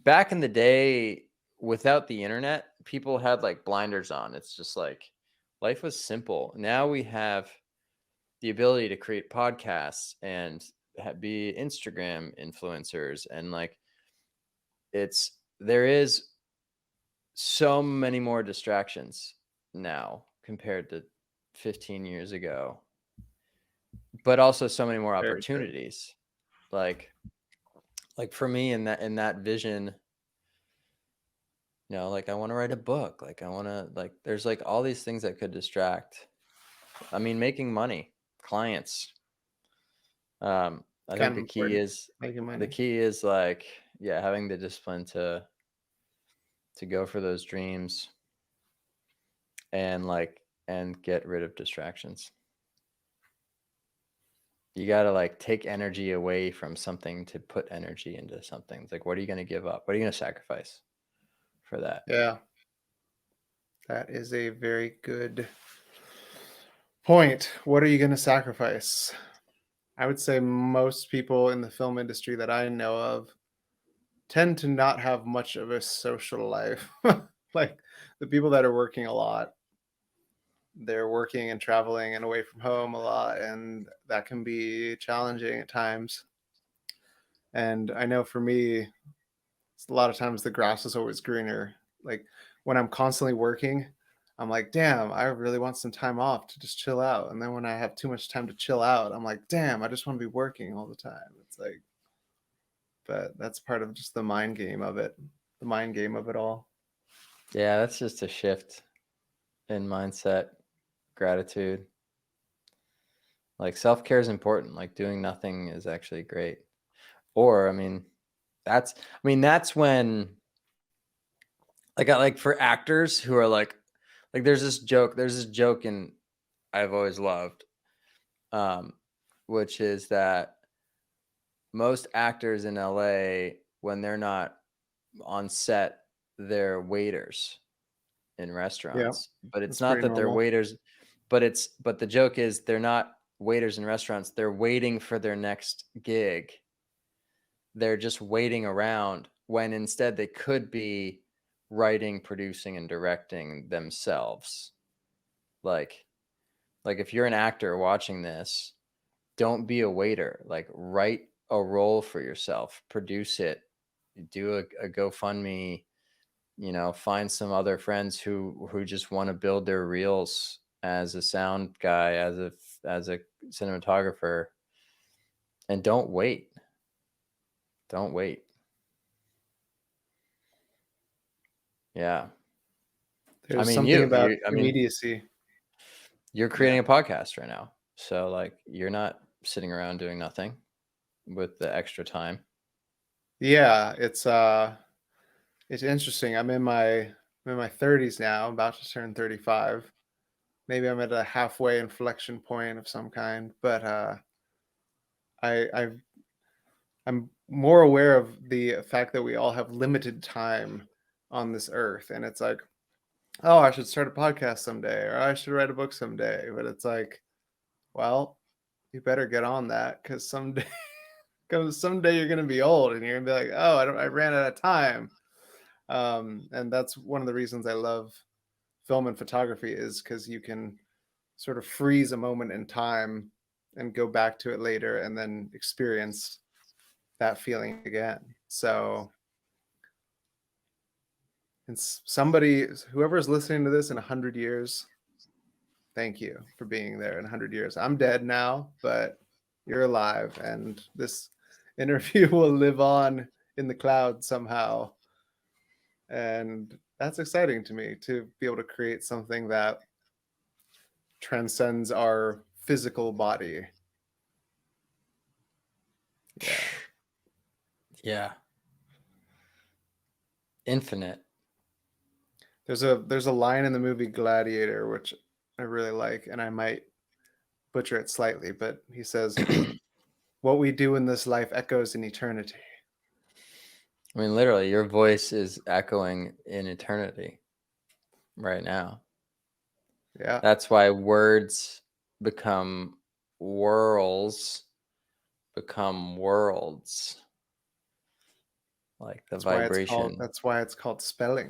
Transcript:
back in the day, without the internet, people had like blinders on. It's just like life was simple. Now we have the ability to create podcasts and be Instagram influencers, and like there is so many more distractions now compared to 15 years ago, but also so many more Very true. opportunities. Like for me in that vision, like I want to write a book, like I want to, like there's like all these things that could distract. I mean, making money, clients. I think Kind of important, making the money. key is like, yeah, having the discipline to go for those dreams and get rid of distractions. You got to like take energy away from something to put energy into something. It's like, what are you going to give up? What are you going to sacrifice for that? Yeah. That is a very good point. What are you going to sacrifice? I would say most people in the film industry that I know of tend to not have much of a social life. Like the people that are working a lot, they're working and traveling and away from home a lot, and that can be challenging at times. And I know for me, a lot of times the grass is always greener. Like when I'm constantly working, I'm like, damn, I really want some time off to just chill out. And then when I have too much time to chill out, I'm like, damn, I just want to be working all the time. It's like, but that's part of just the mind game of it, the mind game of it all. Yeah, that's just a shift in mindset, gratitude. Like self-care is important. Like doing nothing is actually great. Or that's when like for actors who are like there's this joke in I've always loved, which is that most actors in LA, when they're not on set, they're waiters in Yeah, restaurants. But it's that's not pretty that they're normal. waiters, but the joke is they're not waiters in restaurants. They're waiting for their next gig. They're just waiting around when instead they could be writing, producing, and directing themselves. Like if you're an actor watching this, don't be a waiter. Like write a role for yourself, produce it, do a GoFundMe, find some other friends who just want to build their reels as a sound guy, as a cinematographer, and don't wait. Don't wait. Yeah. There's something about I mean, immediacy. you're Yeah. creating a podcast right now. So like you're not sitting around doing nothing with the extra time. Yeah, it's interesting. I'm in my 30s now, about to turn 35. Maybe I'm at a halfway inflection point of some kind, but I I'm more aware of the fact that we all have limited time on this earth, and it's like, oh, I should start a podcast someday, or I should write a book someday. But it's like, well, you better get on that because someday, because someday you're gonna be old, and you're gonna be like, oh, I ran out of time. And that's one of the reasons I love film and photography is because you can sort of freeze a moment in time and go back to it later and then experience that feeling again. So, and somebody, whoever is listening to this in 100 years, thank you for being there in 100 years. I'm dead now, but you're alive, and this interview will live on in the cloud somehow. And that's exciting to me to be able to create something that transcends our physical body. Yeah. Yeah. Infinite. There's a line in the movie Gladiator which I really like, and I might butcher it slightly, but he says, "What we do in this life echoes in eternity." I mean, literally, your voice is echoing in eternity right now. Yeah. That's why words become whirls, become worlds. like the vibration. That's why it's called spelling.